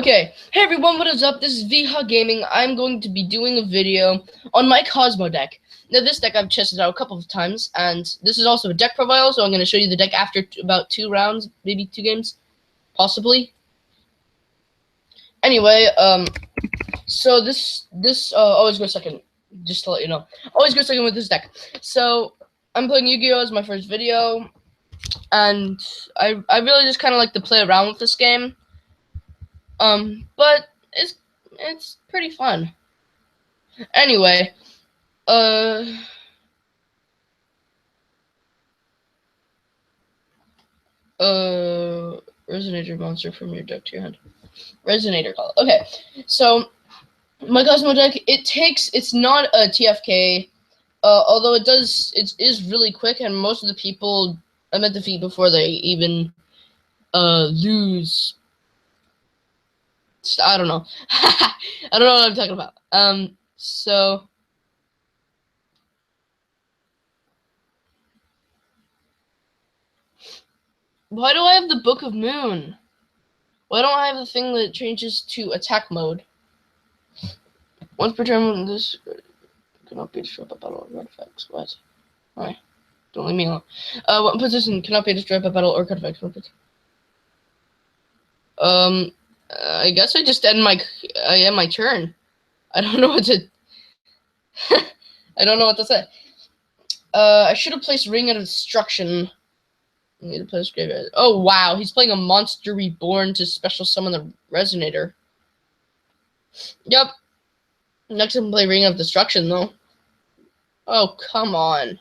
Okay, hey everyone, what is up? This is VHUG Gaming. I'm going to be doing a video on my Cosmo deck. Now, this deck I've tested out a couple of times, and this is also a deck profile, so I'm going to show you the deck after about 2 rounds, maybe 2 games, possibly. Anyway, so this always go second, just to let you know. Always go second with this deck. So, I'm playing Yu-Gi-Oh! As my first video, and I really just kind of like to play around with this game. But it's pretty fun. Anyway, Resonator monster from your deck to your hand. Resonator call. Okay, so my Cosmo deck, it's not a TFK, although it is really quick, and most of the people I'm at defeat before they even lose. I don't know. I don't know what I'm talking about. So why do I have the Book of Moon? Why don't I have the thing that changes to attack mode? Once per turn, this cannot be destroyed by battle or card effects. What? Alright. Don't leave me alone. What position cannot be destroyed by battle or card effects? I guess I just end my turn. I don't know what to I don't know what to say. I should have placed Ring of Destruction. I need to place Graveyard. Oh wow, he's playing a Monster Reborn to special summon the Resonator. Yep. Next I'm play Ring of Destruction though. Oh come on.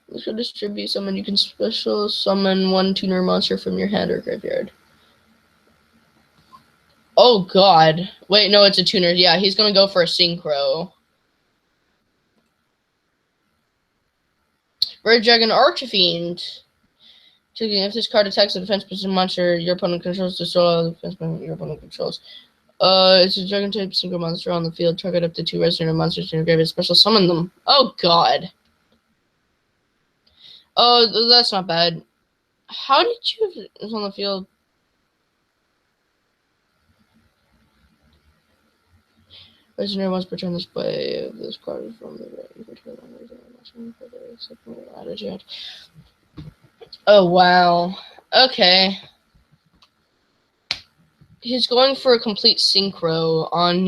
Let's go distribute summon. You can special summon 1 tuner monster from your hand or graveyard. Oh god. Wait, no, it's a tuner. Yeah, he's gonna go for a Synchro. Red Dragon Archfiend. If this card attacks a defense position monster your opponent controls, destroy all the defense position your opponent controls. It's a dragon type synchro monster on the field. Target up to 2 resident monsters in your graveyard. Special summon them. Oh god. Oh, that's not bad. How did you have it on the field? Resonator once per turn display of this card from the right. Oh wow. Okay. He's going for a complete synchro on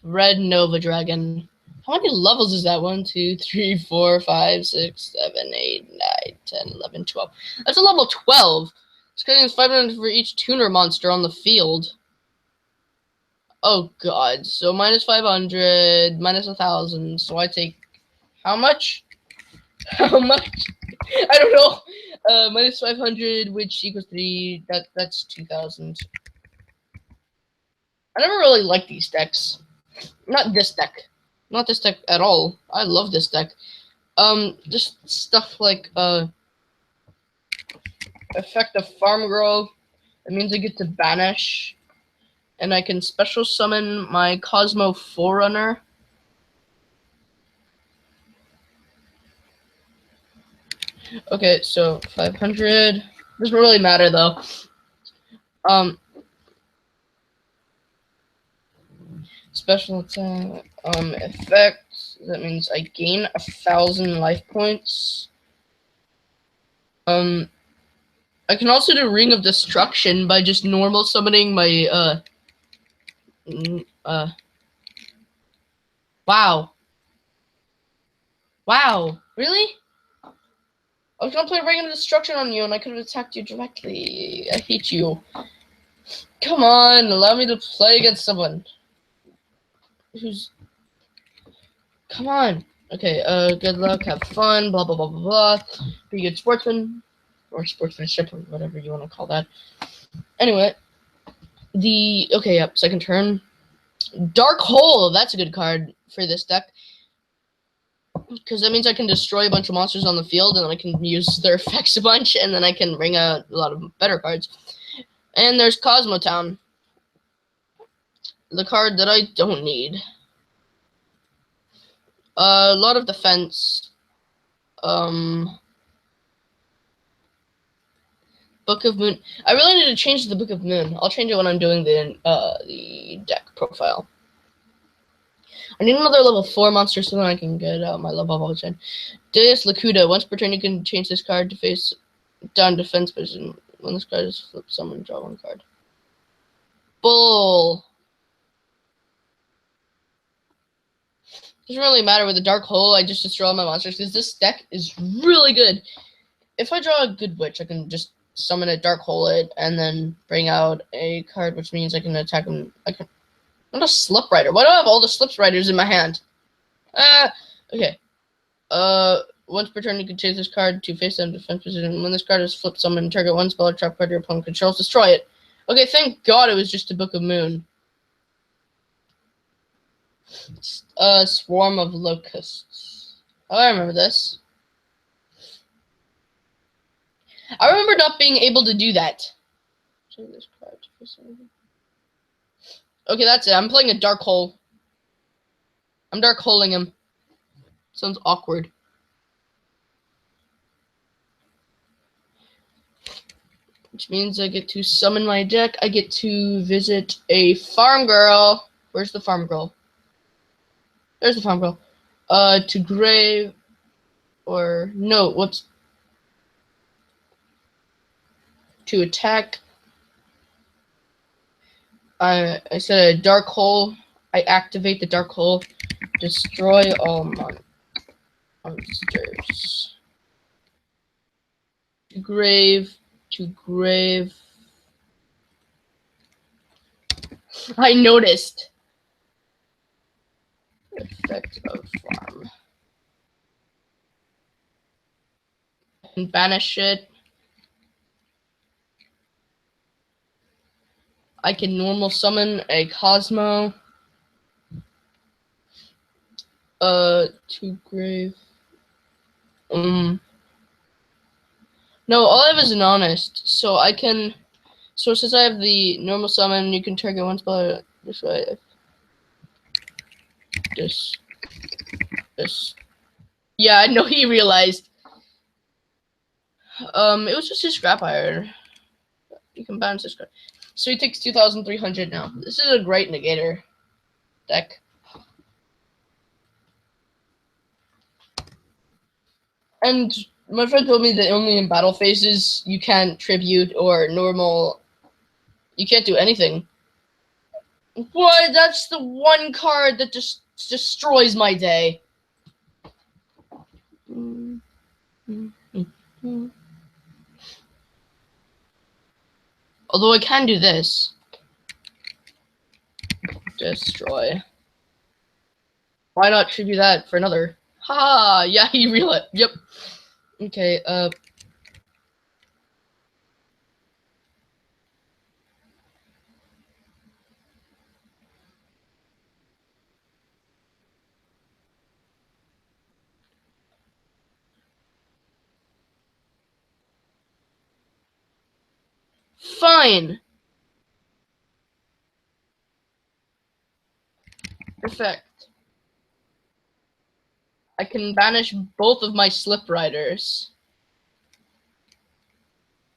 Red Nova Dragon. How many levels is that? 1, 2, 3, 4, 5, 6, 7, 8, 9, 10, 11, 12. That's a level 12. It's getting 500 for each tuner monster on the field. Oh god, so minus 500, minus 1,000, so I take how much? How much? I don't know. Minus 500, which equals 3, that's 2,000. I never really liked these decks. Not this deck. Not this deck at all. I love this deck. Just stuff like, Effect of Farm Girl. It means I get to banish. And I can special summon my Cosmo Forerunner. Okay, so 500. Doesn't really matter though. Special attack. Effect. That means I gain 1,000 life points. I can also do Ring of Destruction by just normal summoning my wow. Wow, really? I was gonna play Ring of Destruction on you and I could have attacked you directly. I hate you. Come on, allow me to play against someone who's... Come on. Okay, good luck, have fun, blah, blah, blah, blah, blah. Be a good sportsman. Or sportsmanship, or whatever you want to call that. Anyway. Okay, yep, second turn. Dark Hole, that's a good card for this deck. Because that means I can destroy a bunch of monsters on the field, and then I can use their effects a bunch, and then I can bring out a lot of better cards. And there's Cosmo Town. The card that I don't need. A lot of defense. Book of Moon. I really need to change the Book of Moon. I'll change it when I'm doing the deck profile. I need another level 4 monster so that I can get my level up again. Deus Lakuta. Once per turn, you can change this card to face down defense position. When this card is flipped, someone draw one card. Bull. Doesn't really matter with the Dark Hole. I just destroy all my monsters because this deck is really good. If I draw a good witch, I can just summon a Dark Hole it and then bring out a card, which means I can attack him. I'm a Slip Rider. Why do I have all the Slip Riders in my hand? Okay. Once per turn, you can choose this card to face down defense position. When this card is flipped, summon target one spell or trap card your opponent controls. Destroy it. Okay, thank God it was just a Book of Moon. Swarm of Locusts. Oh, I remember this. I remember not being able to do that. This card. Okay, that's it. I'm playing a Dark Hole. I'm Dark Holing him. Sounds awkward. Which means I get to summon my deck. I get to visit a farm girl. Where's the farm girl? There's the farm girl. To grave. Or, no, what's. To attack. I said a Dark Hole. I activate the Dark Hole. Destroy all monsters. To grave. To grave. I noticed. Effect of farm. And banish it. I can normal summon a kozmo. To grave. No, all I have is an honest, so I can. So since I have the normal summon, you can target one spell this way. This. Yeah, I know he realized. It was just his scrap iron. You can balance this card. So he takes 2,300 now. This is a great negator deck. And my friend told me that only in battle phases you can't tribute or normal. You can't do anything. What? That's the one card that just destroys my day. Although I can do this. Destroy. Why not tribute that for another? Ha! Yeah, he realized. Yep. Okay, fine. Perfect. I can banish both of my Slip Riders.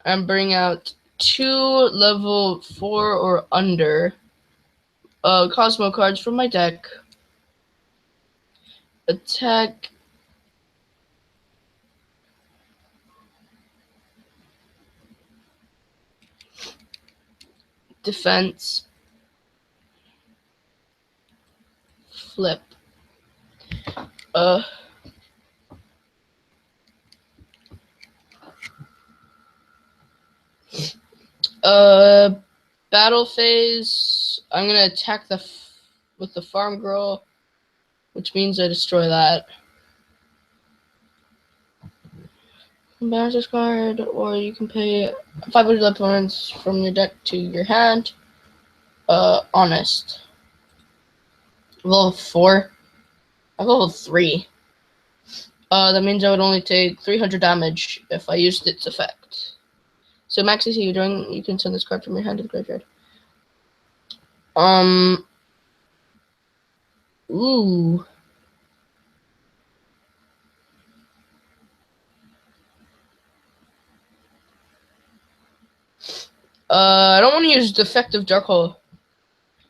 And bring out 2 level 4 or under kozmo cards from my deck. Attack. Defense. Flip. Battle phase. I'm gonna attack with the farm girl, which means I destroy that. Banish this card, or you can pay 500 points from your deck to your hand. Honest. Level 4. I'm level 3. That means I would only take 300 damage if I used its effect. So max AC you're doing, you can send this card from your hand to the graveyard. Ooh. I don't want to use defective dark hole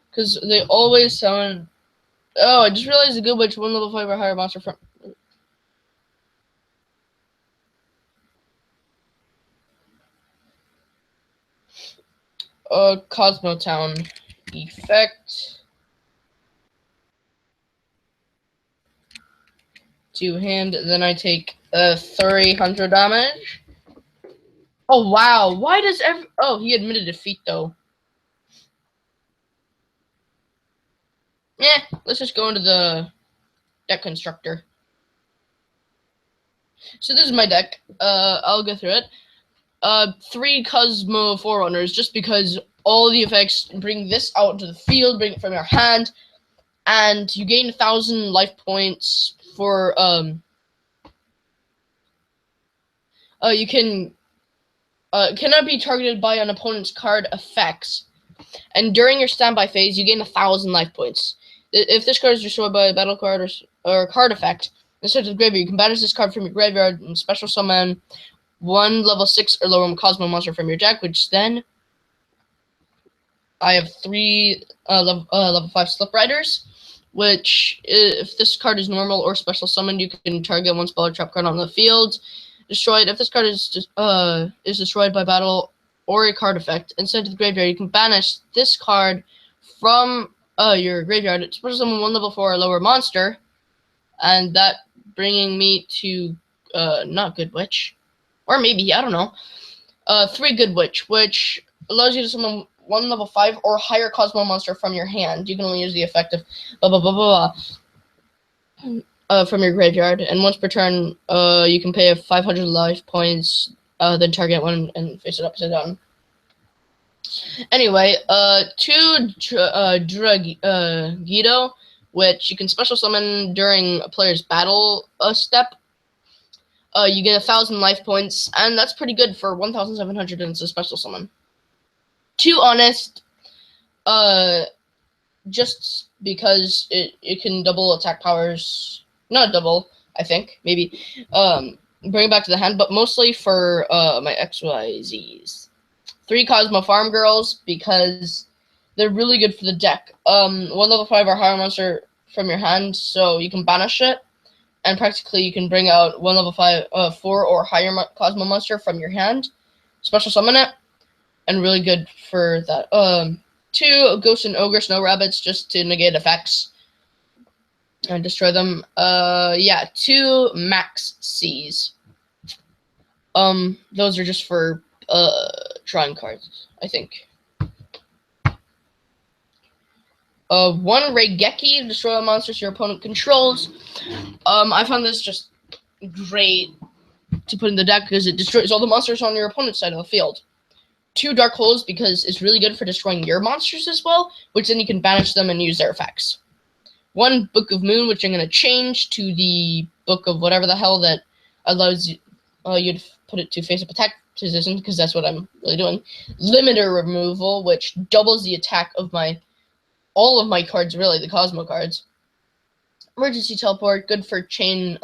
because they always summon. Oh, I just realized the good witch 1 level 5 or higher monster from. Cosmo Town effect. 2 hand, then I take 300 damage. Oh wow! Why does every? Oh, he admitted defeat though. Yeah, let's just go into the deck constructor. So this is my deck. I'll go through it. 3 Cosmo Forerunners, just because all the effects bring this out to the field, bring it from your hand, and you gain 1,000 life points for you can cannot be targeted by an opponent's card effects, and during your standby phase, you gain 1,000 life points. If this card is destroyed by a battle card or card effect, instead of the graveyard, you can banish this card from your graveyard and special summon 1 level 6 or lower Cosmo monster from your deck, which then I have 3 level 5 Slip Riders, which, if this card is normal or special summoned, you can target 1 spell or trap card on the field. Destroyed. If this card is destroyed by battle or a card effect, and sent to the graveyard, you can banish this card from your graveyard. Special summon 1 level 4 or lower monster, and that bringing me to not Good Witch, or maybe, I don't know, 3 Good Witch, which allows you to summon 1 level 5 or higher Cosmo monster from your hand. You can only use the effect of blah blah blah blah blah from your graveyard, and once per turn, you can pay 500 life points, then target one and face it upside down. Anyway, 2 Yugioh, which you can special summon during a player's battle step. You get 1,000 life points, and that's pretty good for 1,700, and it's a special summon. 2 Honest, just because it can double attack powers. Not double, I think, maybe. Bring it back to the hand, but mostly for my XYZs. 3 Cosmo Farm Girls, because they're really good for the deck. 1 level 5 or higher monster from your hand, so you can banish it. And practically you can bring out 1 level 4 or higher Cosmo monster from your hand. Special summon it. And really good for that. 2 Ghost and Ogre Snow Rabbits, just to negate effects and destroy them. 2 Max C's. Those are just for drawing cards, I think. 1 Raigeki, destroy all monsters your opponent controls. I found this just great to put in the deck because it destroys all the monsters on your opponent's side of the field. 2 Dark Holes, because it's really good for destroying your monsters as well, which then you can banish them and use their effects. 1 Book of Moon, which I'm going to change to the Book of whatever the hell that allows you to put it to face-up attack position, because that's what I'm really doing. Limiter Removal, which doubles the attack of all of my cards, really, the Cosmo cards. Emergency Teleport, good for XYZ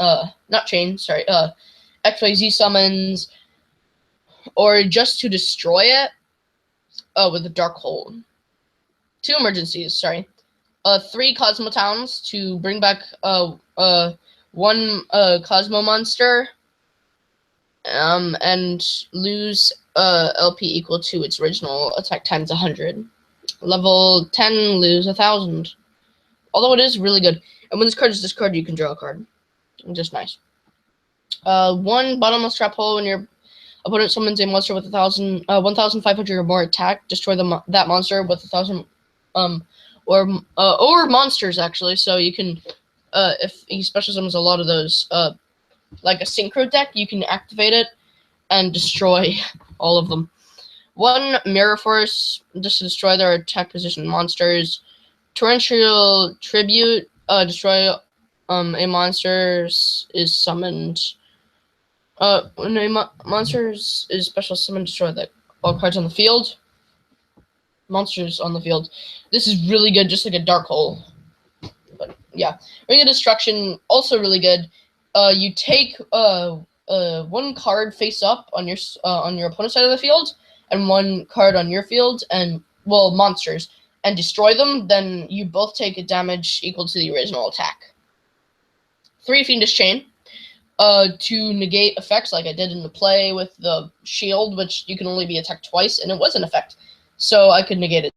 summons, or just to destroy it with a Dark Hole. 2 emergencies, 3 Cosmo Towns to bring back 1 Cosmo monster, and lose LP equal to its original attack times 100. Level 10, lose 1,000. Although it is really good. And when this card is discarded, you can draw a card. Just nice. 1 Bottomless Trap Hole, when your opponent summons a monster with 1,500 or more attack, destroy that monster with 1,000 or monsters, actually. So you can, if he special summons a lot of those, like a synchro deck, you can activate it and destroy all of them. 1 Mirror Force, just to destroy their attack position monsters. Torrential Tribute, destroy a monster is summoned. When a monster is special summoned, destroy all cards on the field. Monsters on the field. This is really good, just like a Dark Hole. But yeah, Ring of Destruction, also really good. You take 1 card face up on your opponent's side of the field, and one card on your field, and, well, monsters, and destroy them, then you both take a damage equal to the original attack. 3 Fiendish Chain. To negate effects like I did in the play with the shield, which you can only be attacked twice, and it was an effect, so I could negate it.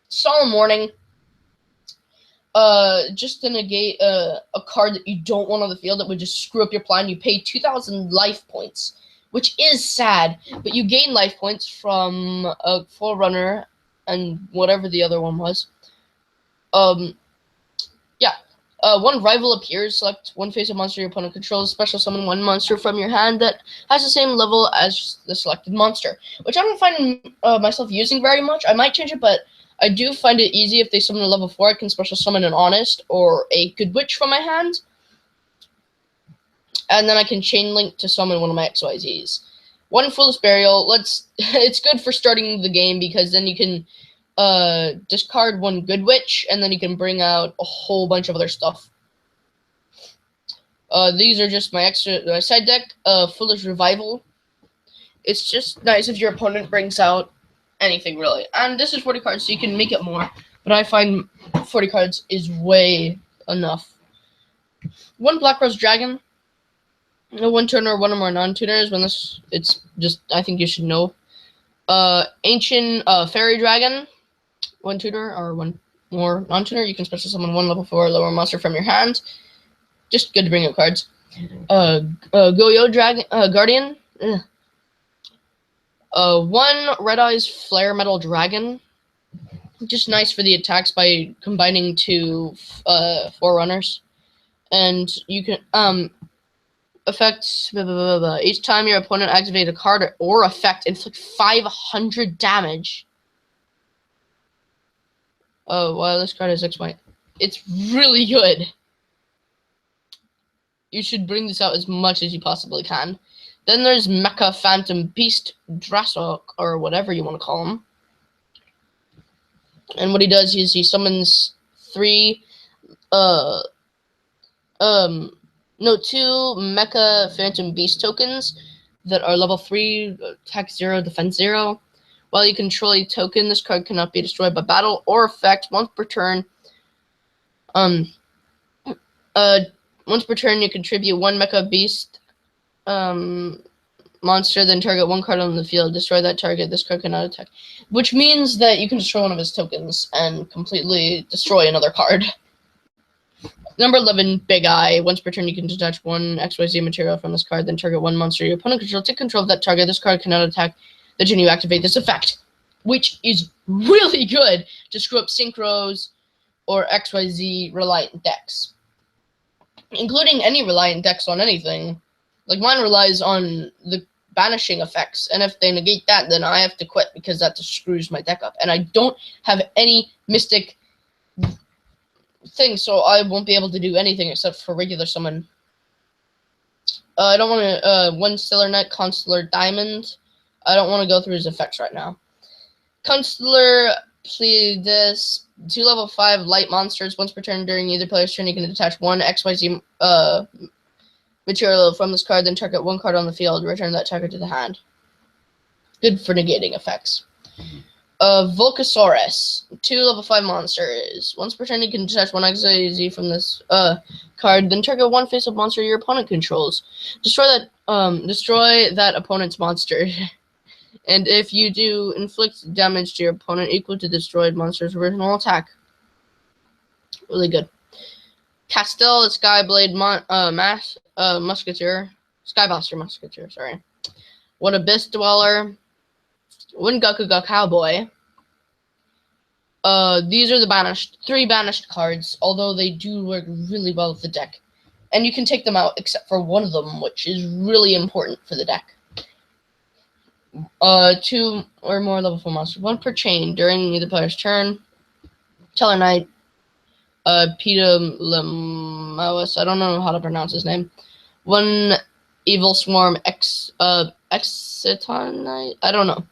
Solemn Warning. Just to negate a card that you don't want on the field that would just screw up your plan. You pay 2,000 life points, which is sad, but you gain life points from a Forerunner and whatever the other one was. Yeah. One rival appears. Select one face of monster your opponent controls. Special summon one monster from your hand that has the same level as the selected monster, which I don't find myself using very much. I might change it, but I do find it easy if they summon a level 4. I can special summon an Honest or a Good Witch from my hand, and then I can chain link to summon one of my XYZs. One Foolish Burial. It's good for starting the game because then you can discard one Good Witch, and then you can bring out a whole bunch of other stuff. These are just my side deck. Foolish Revival. It's just nice if your opponent brings out anything, really. And this is 40 cards, so you can make it more. But I find 40 cards is way enough. One Black Rose Dragon. No one-tuner, one or more non-tuners. When this, it's just, I think you should know. Ancient Fairy Dragon. One tutor or one more non-tuner. You can special summon one level 4 lower monster from your hand. Just good to bring out cards. Yugioh Guardian. One Red Eyes Flare Metal Dragon. Just nice for the attacks by combining 2 Forerunners. And you can affect each time your opponent activates a card or effect, inflict 500 damage. Oh, wow, this card is X-White. It's really good. You should bring this out as much as you possibly can. Then there's Mecha Phantom Beast Drasok, or whatever you want to call him. And what he does is he summons 2 Mecha Phantom Beast tokens that are level 3, attack 0, defense 0. While you control a token, this card cannot be destroyed by battle or effect once per turn. Once per turn, you contribute 1 Mecha Beast monster, then target 1 card on the field. Destroy that target. This card cannot attack. Which means that you can destroy one of his tokens and completely destroy another card. Number 11, Big Eye. Once per turn, you can detach 1 XYZ material from this card, then target 1 monster your opponent controls. Take control of that target. This card cannot attack the turn you activate this effect, which is really good to screw up synchros or XYZ reliant decks, including any reliant decks on anything. Like mine relies on the banishing effects, and if they negate that, then I have to quit because that just screws my deck up. And I don't have any mystic thing, so I won't be able to do anything except for regular summon. I don't want to, 1 Stellar Knight, Constellar Diamond. I don't want to go through his effects right now. Constellar Pleiades, 2 level 5 light monsters. Once per turn during either player's turn, you can detach 1 XYZ material from this card, then target 1 card on the field. Return that target to the hand. Good for negating effects. Volcasaurus, 2 level 5 monsters. Once per turn, you can detach 1 XYZ from this card, then target 1 face-up monster your opponent controls. Destroy that opponent's monster. And if you do, inflict damage to your opponent equal to the destroyed monster's original attack. Really good. Castell, Skyblade Musketeer. Skybuster Musketeer, sorry. 1 Abyss Dweller. 1 Gakuga Cowboy. These are the 3 banished cards, although they do work really well with the deck. And you can take them out except for one of them, which is really important for the deck. 2 or more level 4 monsters. 1 per chain during either player's turn. Teller Knight. Peter Lemowis. I don't know how to pronounce his name. 1 Evil Swarm Exciton Knight. I don't know.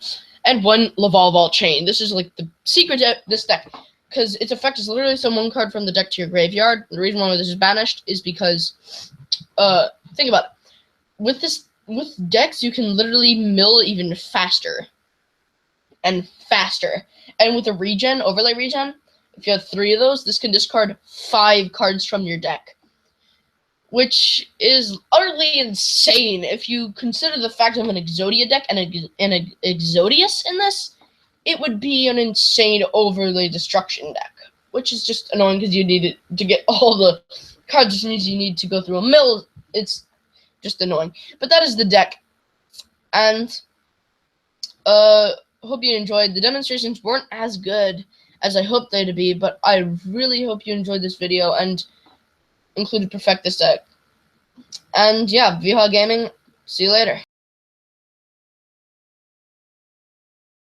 And 1 Lavalval Chain. This is like the secret of this deck, because its effect is literally summon 1 card from the deck to your graveyard. The reason why this is banished is because, think about it. With this with decks, you can literally mill even faster and faster. And with a regen, overlay regen, if you have 3 of those, this can discard 5 cards from your deck, which is utterly insane if you consider the fact of an Exodia deck and an Exodius in this. It would be an insane overlay destruction deck, which is just annoying because you need it to get all the cards you need to go through a mill. It's just annoying. But that is the deck. And hope you enjoyed. The demonstrations weren't as good as I hoped they'd be, but I really hope you enjoyed this video and included Perfect this deck. And yeah, Yugioh Gaming, see you later.